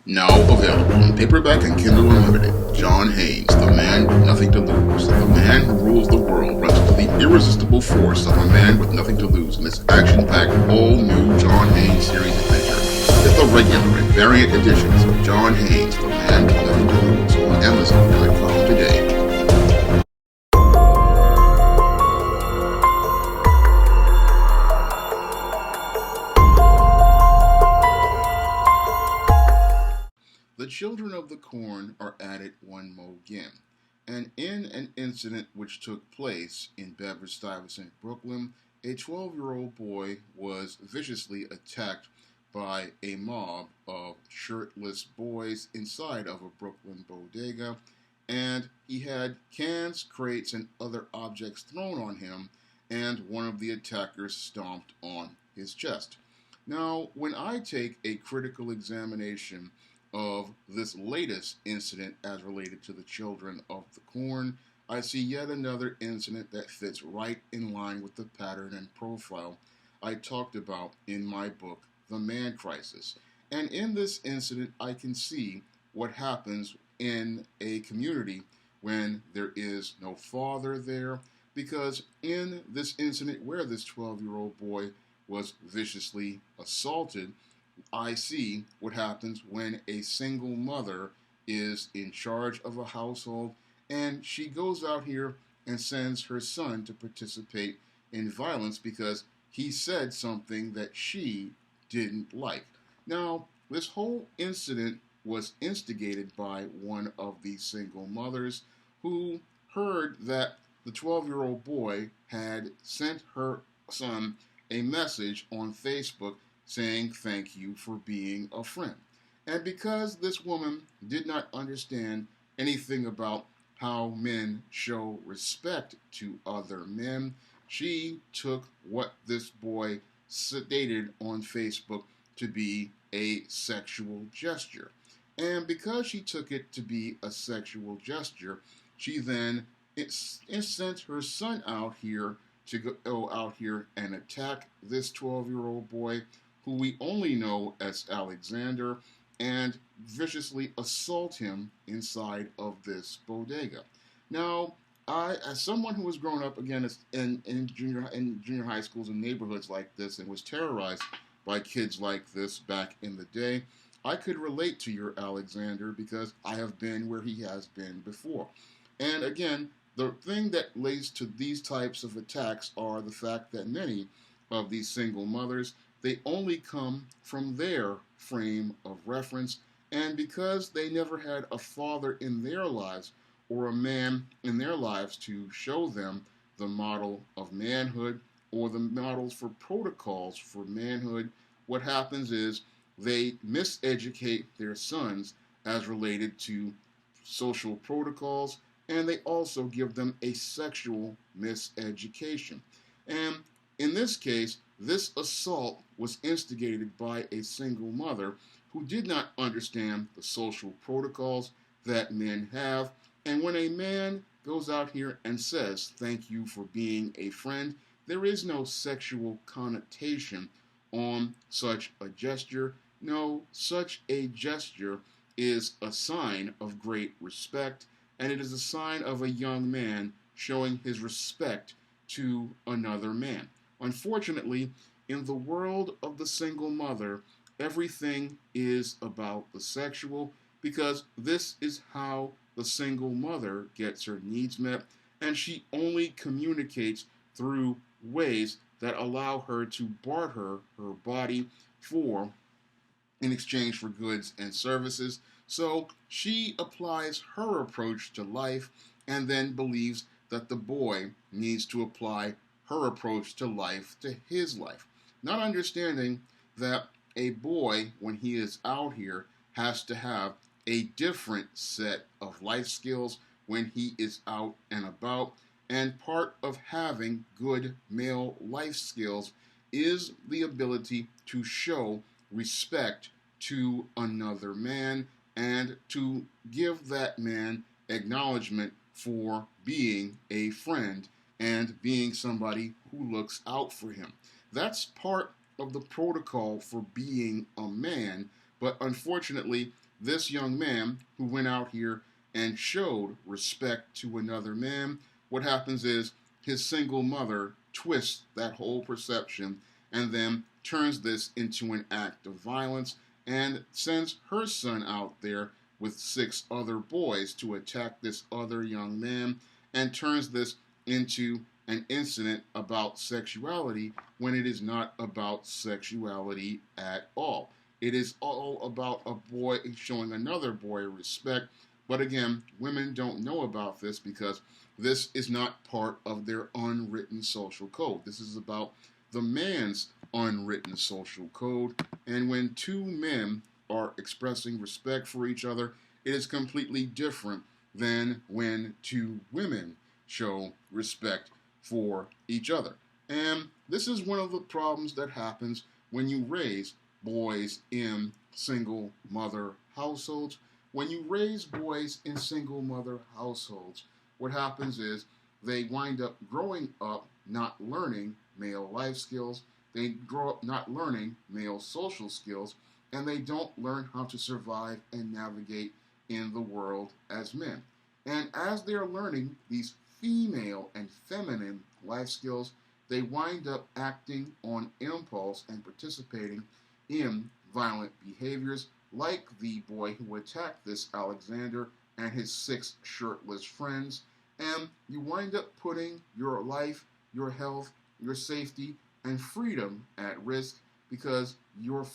Now available in paperback and Kindle Unlimited. John Haynes, the man with nothing to lose. The man who rules the world runs into the irresistible force of a man with nothing to lose in this action-packed, all-new John Haynes series adventure. Get the regular and variant editions of John Haynes, the man with nothing to lose on Amazon.com today. The children of the corn are at it one more again, and in an incident which took place in Bedford-Stuyvesant, Brooklyn, a 12-year-old boy was viciously attacked by a mob of shirtless boys inside of a Brooklyn bodega, and he had cans, crates, and other objects thrown on him, and one of the attackers stomped on his chest. Now, when I take a critical examination of this latest incident as related to the children of the corn, I see yet another incident that fits right in line with the pattern and profile I talked about in my book, The Man Crisis. And in this incident, I can see what happens in a community when there is no father there, because in this incident where this 12-year-old boy was viciously assaulted, I see what happens when a single mother is in charge of a household and she goes out here and sends her son to participate in violence because he said something that she didn't like. Now, this whole incident was instigated by one of these single mothers who heard that the 12-year-old boy had sent her son a message on Facebook saying thank you for being a friend. And because this woman did not understand anything about how men show respect to other men, she took what this boy stated on Facebook to be a sexual gesture. And because she took it to be a sexual gesture, she then sent her son out here to go out here and attack this 12-year-old boy who we only know as Alexander, and viciously assault him inside of this bodega. Now, I, as someone who was growing up again in junior high schools and neighborhoods like this and was terrorized by kids like this back in the day, I could relate to your Alexander because I have been where he has been before. And again, the thing that leads to these types of attacks are the fact that many of these single mothers, they only come from their frame of reference, and because they never had a father in their lives or a man in their lives to show them the model of manhood or the models for protocols for manhood, what happens is they miseducate their sons as related to social protocols, and they also give them a sexual miseducation. And in this case, this assault was instigated by a single mother who did not understand the social protocols that men have. And when a man goes out here and says, thank you for being a friend, there is no sexual connotation on such a gesture. No, such a gesture is a sign of great respect, and it is a sign of a young man showing his respect to another man. Unfortunately, in the world of the single mother, everything is about the sexual because this is how the single mother gets her needs met, and she only communicates through ways that allow her to barter her body for in exchange for goods and services. So she applies her approach to life and then believes that the boy needs to apply her approach to life to his life. Not understanding that a boy, when he is out here, has to have a different set of life skills when he is out and about. And part of having good male life skills is the ability to show respect to another man and to give that man acknowledgement for being a friend and being somebody who looks out for him. That's part of the protocol for being a man, but unfortunately, this young man who went out here and showed respect to another man, what happens is his single mother twists that whole perception and then turns this into an act of violence and sends her son out there with 6 other boys to attack this other young man and turns this into an incident about sexuality when it is not about sexuality at all. It is all about a boy showing another boy respect. But again, women don't know about this because this is not part of their unwritten social code. This is about the man's unwritten social code. And when 2 men are expressing respect for each other, it is completely different than when 2 women show respect for each other. And this is one of the problems that happens when you raise boys in single mother households. When you raise boys in single mother households, what happens is they wind up growing up not learning male life skills, they grow up not learning male social skills, and they don't learn how to survive and navigate in the world as men. And as they're learning these female and feminine life skills, they wind up acting on impulse and participating in violent behaviors like the boy who attacked this Alexander and his 6 shirtless friends. And you wind up putting your life, your health, your safety, and freedom at risk because you're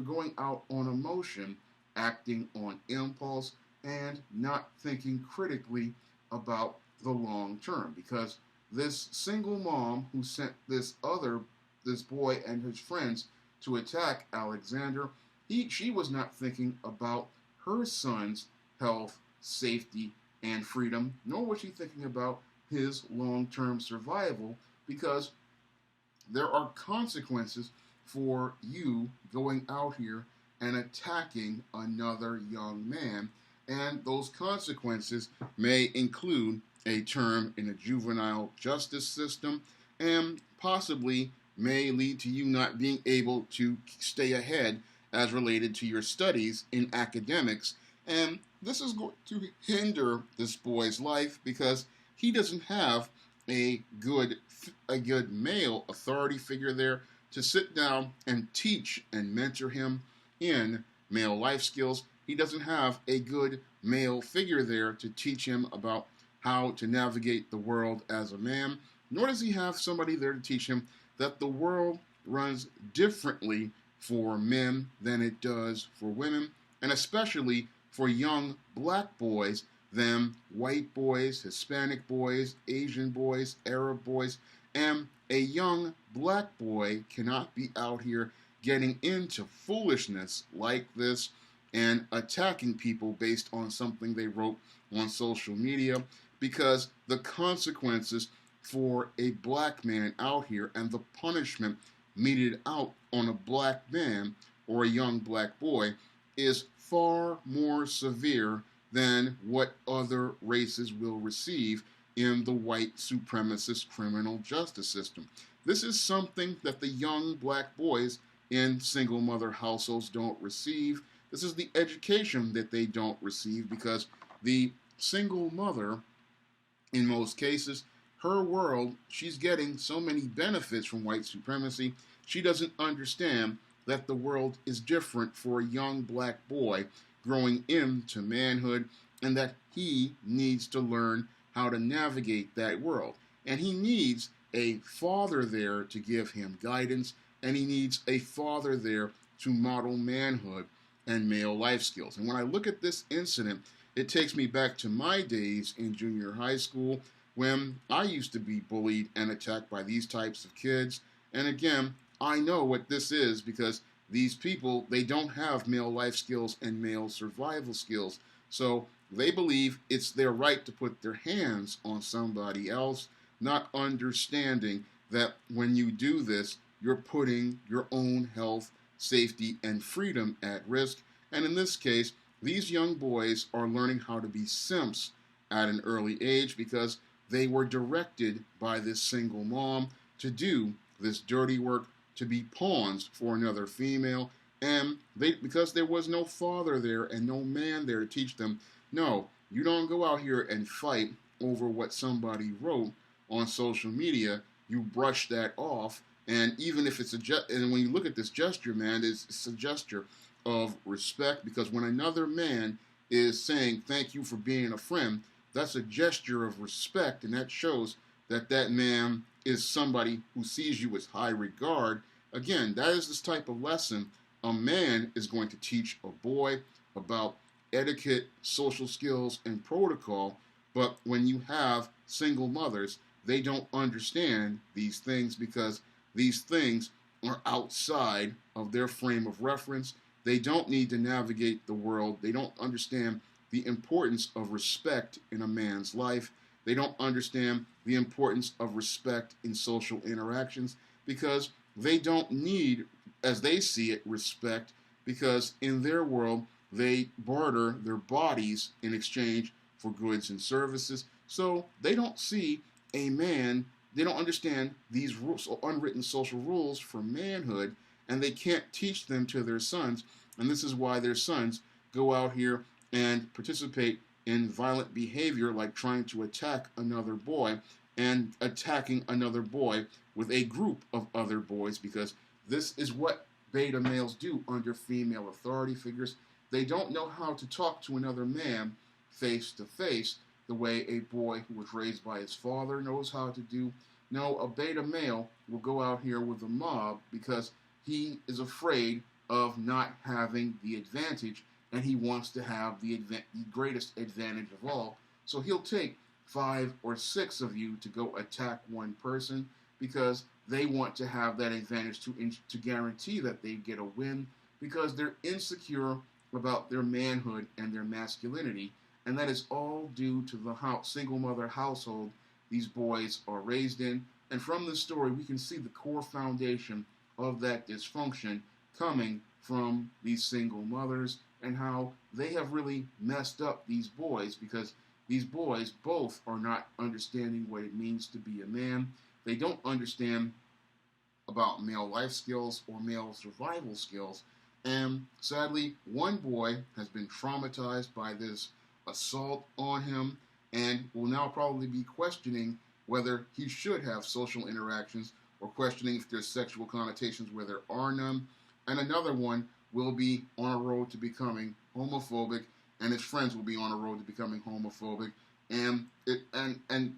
going out on emotion, acting on impulse, and not thinking critically about the long term. Because this single mom who sent this boy and his friends to attack Alexander, she was not thinking about her son's health, safety, and freedom, nor was she thinking about his long-term survival, because there are consequences for you going out here and attacking another young man, and those consequences may include a term in a juvenile justice system and possibly may lead to you not being able to stay ahead as related to your studies in academics. And this is going to hinder this boy's life because he doesn't have a good male authority figure there to sit down and teach and mentor him in male life skills. He doesn't have a good male figure there to teach him about how to navigate the world as a man, nor does he have somebody there to teach him that the world runs differently for men than it does for women, and especially for young black boys than white boys, Hispanic boys, Asian boys, Arab boys. And a young black boy cannot be out here getting into foolishness like this and attacking people based on something they wrote on social media, because the consequences for a black man out here and the punishment meted out on a black man or a young black boy is far more severe than what other races will receive in the white supremacist criminal justice system. This is something that the young black boys in single mother households don't receive. This is the education that they don't receive because the single mother, in most cases, her world, she's getting so many benefits from white supremacy, she doesn't understand that the world is different for a young black boy growing into manhood, and that he needs to learn how to navigate that world. And he needs a father there to give him guidance, and he needs a father there to model manhood and male life skills. And when I look at this incident, it takes me back to my days in junior high school when I used to be bullied and attacked by these types of kids. And again, I know what this is because these people, they don't have male life skills and male survival skills. So they believe it's their right to put their hands on somebody else, not understanding that when you do this, you're putting your own health, safety, and freedom at risk. And in this case, these young boys are learning how to be simps at an early age because they were directed by this single mom to do this dirty work, to be pawns for another female, And because there was no father there and no man there to teach them, no, you don't go out here and fight over what somebody wrote on social media. You brush that off, and even if it's and when you look at this gesture, man, it's a gesture of respect, because when another man is saying thank you for being a friend, that's a gesture of respect, and that shows that that man is somebody who sees you with high regard. Again, that is this type of lesson a man is going to teach a boy about etiquette, social skills, and protocol. But when you have single mothers, they don't understand these things because these things are outside of their frame of reference. They don't need to navigate the world. They don't understand the importance of respect in a man's life. They don't understand the importance of respect in social interactions because they don't need, as they see it, respect, because in their world, they barter their bodies in exchange for goods and services. So they don't see a man, they don't understand these rules, unwritten social rules for manhood, and they can't teach them to their sons. And this is why their sons go out here and participate in violent behavior, like trying to attack another boy and attacking another boy with a group of other boys, because this is what beta males do under female authority figures. They don't know how to talk to another man face to face the way a boy who was raised by his father knows how to do. No, a beta male will go out here with a mob because he is afraid of not having the advantage, and he wants to have the greatest advantage of all. So he'll take 5 or 6 of you to go attack one person because they want to have that advantage to guarantee that they get a win, because they're insecure about their manhood and their masculinity. And that is all due to the single mother household these boys are raised in. And from this story, we can see the core foundation of that dysfunction coming from these single mothers, and how they have really messed up these boys, because these boys both are not understanding what it means to be a man. They don't understand about male life skills or male survival skills. And sadly, one boy has been traumatized by this assault on him and will now probably be questioning whether he should have social interactions, or questioning if there's sexual connotations where there are none. And another one will be on a road to becoming homophobic, and his friends will be on a road to becoming homophobic, and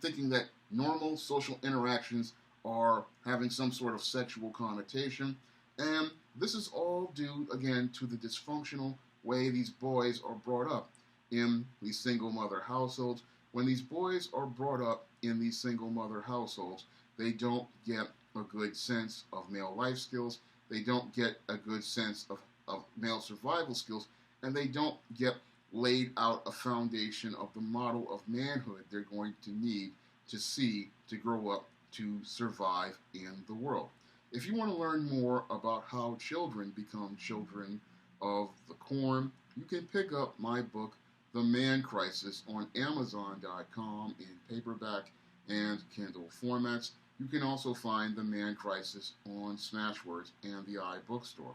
thinking that normal social interactions are having some sort of sexual connotation. And this is all due, again, to the dysfunctional way these boys are brought up in these single mother households. When these boys are brought up in these single mother households, they don't get a good sense of male life skills, they don't get a good sense of male survival skills, and they don't get laid out a foundation of the model of manhood they're going to need to see to grow up to survive in the world. If you want to learn more about how children become children of the corn, you can pick up my book, The Man Crisis, on Amazon.com in paperback and Kindle formats. You can also find The Man Crisis on Smashwords and the iBookstore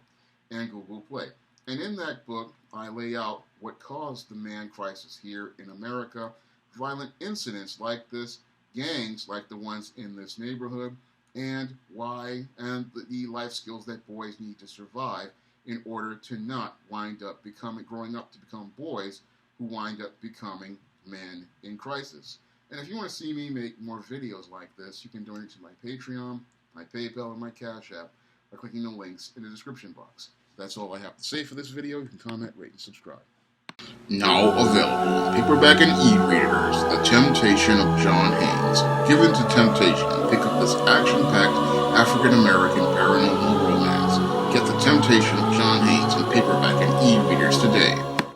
and Google Play. And in that book, I lay out what caused the man crisis here in America, violent incidents like this, gangs like the ones in this neighborhood, and why, and the life skills that boys need to survive in order to not wind up growing up to become boys who wind up becoming men in crisis. And if you want to see me make more videos like this, you can donate to my Patreon, my PayPal, and my Cash App by clicking the links in the description box. That's all I have to say for this video. You can comment, rate, and subscribe. Now available in paperback and e-readers, The Temptation of John Haynes. Given to temptation, pick up this action-packed African-American paranormal romance. Get The Temptation of John Haynes in paperback and e-readers today.